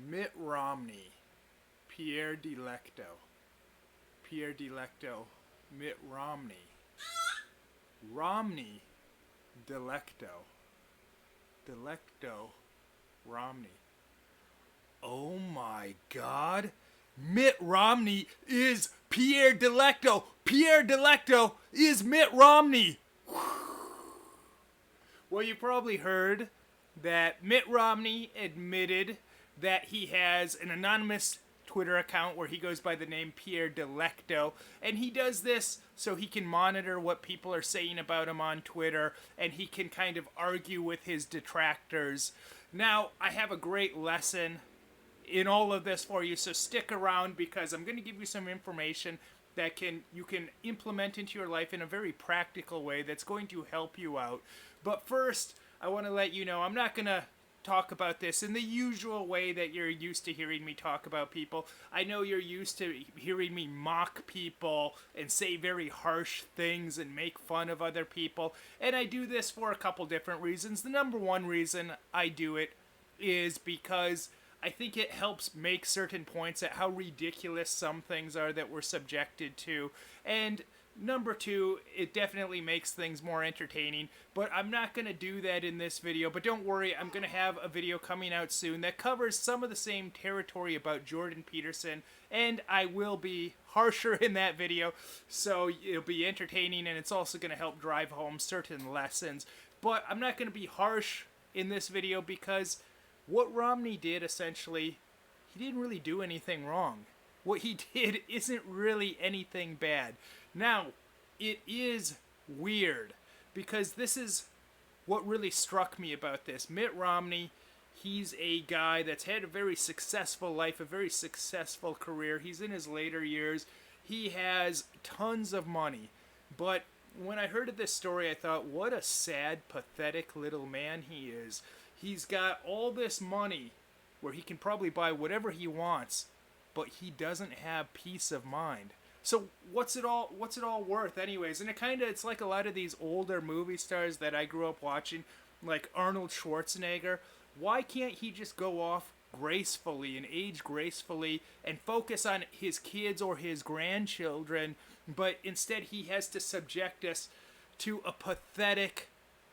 Mitt Romney, Pierre Delecto, Pierre Delecto, Mitt Romney, Romney, Delecto, Delecto, Romney. Oh my God! Mitt Romney is Pierre Delecto. Pierre Delecto is Mitt Romney. Well, you probably heard that Mitt Romney admitted that he has an anonymous Twitter account where he goes by the name Pierre Delecto, and he does this so he can monitor what people are saying about him on Twitter, and he can kind of argue with his detractors. Now, I have a great lesson in all of this for you, so stick around because I'm going to give you some information that you can implement into your life in a very practical way that's going to help you out. But first, I want to let you know I'm not going to talk about this in the usual way that you're used to hearing me talk about people. I know you're used to hearing me mock people and say very harsh things and make fun of other people, and I do this for a couple different reasons. The number one reason I do it is because I think it helps make certain points at how ridiculous some things are that we're subjected to. And number two, it definitely makes things more entertaining. But I'm not going to do that in this video. But don't worry, I'm going to have a video coming out soon that covers some of the same territory about Jordan Peterson. And I will be harsher in that video. So it'll be entertaining, and it's also going to help drive home certain lessons. But I'm not going to be harsh in this video because what Romney did, essentially, he didn't really do anything wrong. What he did isn't really anything bad. Now, it is weird, because this is what really struck me about this. Mitt Romney, he's a guy that's had a very successful life, a very successful career. He's in his later years. He has tons of money. But when I heard of this story, I thought, what a sad, pathetic little man he is. He's got all this money where he can probably buy whatever he wants, but he doesn't have peace of mind. So what's it all worth anyways? And it's like a lot of these older movie stars that I grew up watching, like Arnold Schwarzenegger. Why can't he just go off gracefully and age gracefully and focus on his kids or his grandchildren, but instead he has to subject us to a pathetic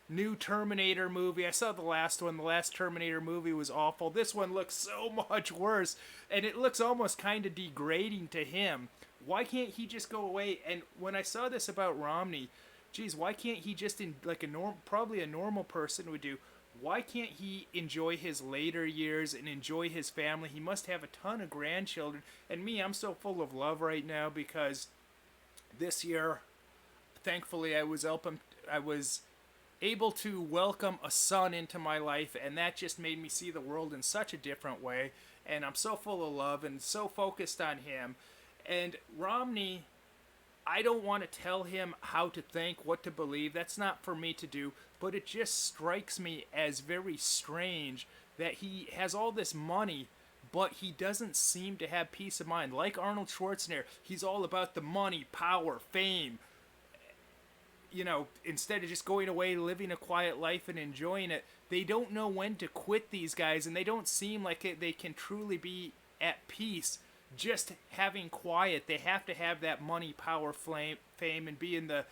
new Terminator movie. I saw the last one. The last Terminator movie was awful. This one looks so much worse, and it looks almost kind of degrading to him. Why can't he just go away? And when I saw this about Romney, geez, why can't he just, probably a normal person would do, why can't he enjoy his later years and enjoy his family? He must have a ton of grandchildren. And me, I'm so full of love right now because this year, thankfully, I was able to welcome a son into my life, and that just made me see the world in such a different way. And I'm so full of love and so focused on him. And Romney, I don't want to tell him how to think, what to believe. That's not for me to do. But it just strikes me as very strange that he has all this money, but he doesn't seem to have peace of mind. Like Arnold Schwarzenegger, he's all about the money, power, fame. Instead of just going away, living a quiet life and enjoying it, they don't know when to quit, these guys, and they don't seem like they can truly be at peace just having quiet. They have to have that money, power, fame, and be in the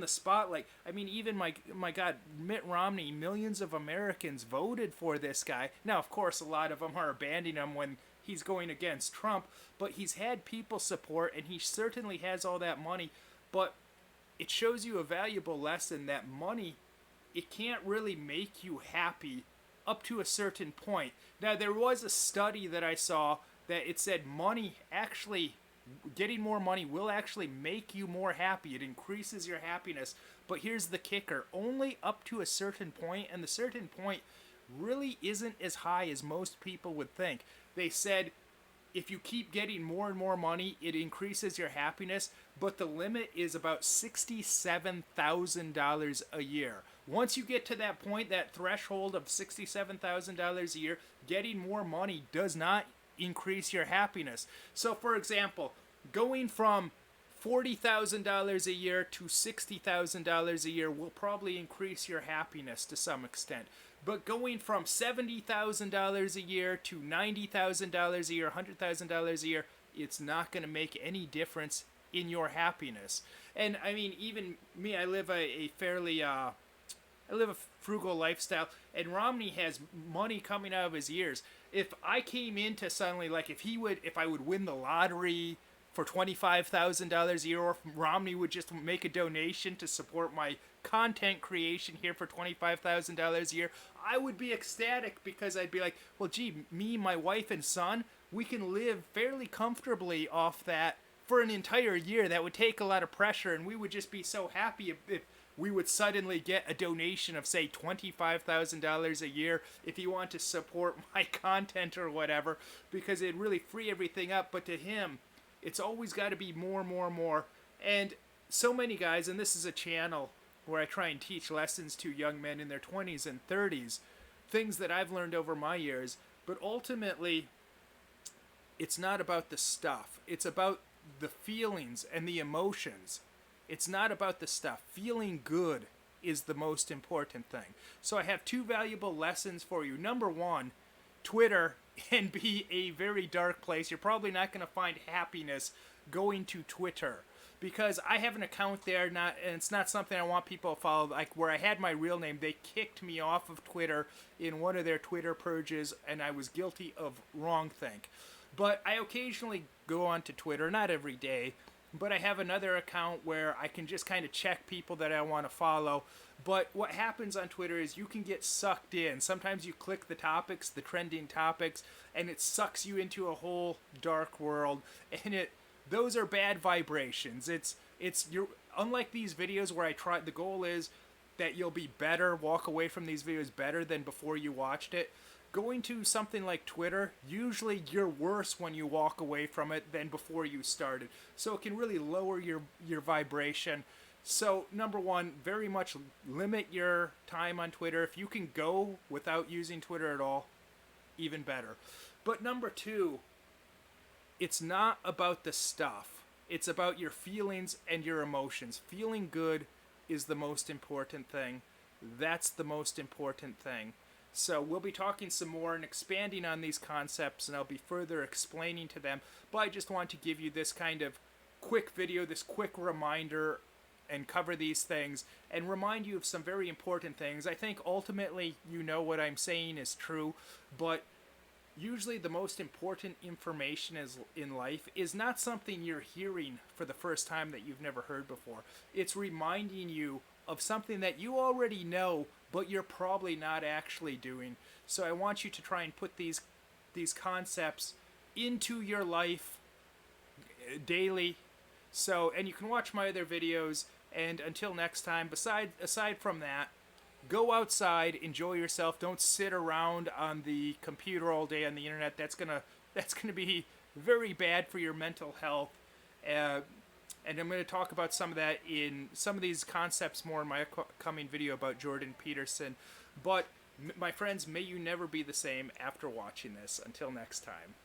spotlight. I mean, even my God, Mitt Romney, millions of Americans voted for this guy. Now, of course, a lot of them are abandoning him when he's going against Trump, but he's had people support, and he certainly has all that money. But it shows you a valuable lesson that money, it can't really make you happy up to a certain point. Now, there was a study that I saw that it said getting more money will actually make you more happy. It increases your happiness. But here's the kicker, only up to a certain point, and the certain point really isn't as high as most people would think. They said if you keep getting more and more money, it increases your happiness, but the limit is about $67,000 a year. Once you get to that point, that threshold of $67,000 a year, getting more money does not increase your happiness. So, for example, going from $40,000 a year to $60,000 a year will probably increase your happiness to some extent. But going from $70,000 a year to $90,000 a year, $100,000 a year, it's not going to make any difference in your happiness. And I mean, even me, I live a fairly I live a frugal lifestyle, and Romney has money coming out of his ears. If I came into suddenly, like, if I would win the lottery for $25,000 a year, or if Romney would just make a donation to support my content creation here for $25,000 a year, I would be ecstatic, because I'd be like, well, gee, me, my wife, and son, we can live fairly comfortably off that for an entire year. That would take a lot of pressure, and we would just be so happy if we would suddenly get a donation of, say, $25,000 a year if you want to support my content or whatever, because it'd really free everything up. But to him, it's always got to be more, more, more. And so many guys, and this is a channel where I try and teach lessons to young men in their 20s and 30s, things that I've learned over my years, but ultimately, it's not about the stuff. It's about the feelings and the emotions. It's not about the stuff. Feeling good is the most important thing. So I have two valuable lessons for you. Number one, Twitter can be a very dark place. You're probably not going to find happiness going to Twitter, because I have an account there, and it's not something I want people to follow. Like, where I had my real name, they kicked me off of Twitter in one of their Twitter purges, and I was guilty of wrongthink. But I occasionally go onto Twitter, not every day, but I have another account where I can just kind of check people that I want to follow. But what happens on Twitter is you can get sucked in. Sometimes you click the topics, the trending topics, and it sucks you into a whole dark world, and those are bad vibrations. You're unlike these videos where the goal is that you'll be better, walk away from these videos better than before you watched it. Going to something like Twitter, usually you're worse when you walk away from it than before you started. So it can really lower your vibration. So number one, very much limit your time on Twitter. If you can go without using Twitter at all, even better. But number two, it's not about the stuff. It's about your feelings and your emotions. Feeling good is the most important thing. That's the most important thing. So we'll be talking some more and expanding on these concepts, and I'll be further explaining to them. But I just want to give you this kind of quick video, this quick reminder, and cover these things, and remind you of some very important things. I think ultimately you know what I'm saying is true, but usually the most important information in life is not something you're hearing for the first time that you've never heard before. It's reminding you of something that you already know, but you're probably not actually doing. So I want you to try and put these concepts into your life daily. So, and you can watch my other videos, and until next time, aside from that, go outside, enjoy yourself. Don't sit around on the computer all day on the internet. That's gonna be very bad for your mental health. And I'm going to talk about some of that in some of these concepts more in my upcoming video about Jordan Peterson. But my friends, may you never be the same after watching this. Until next time.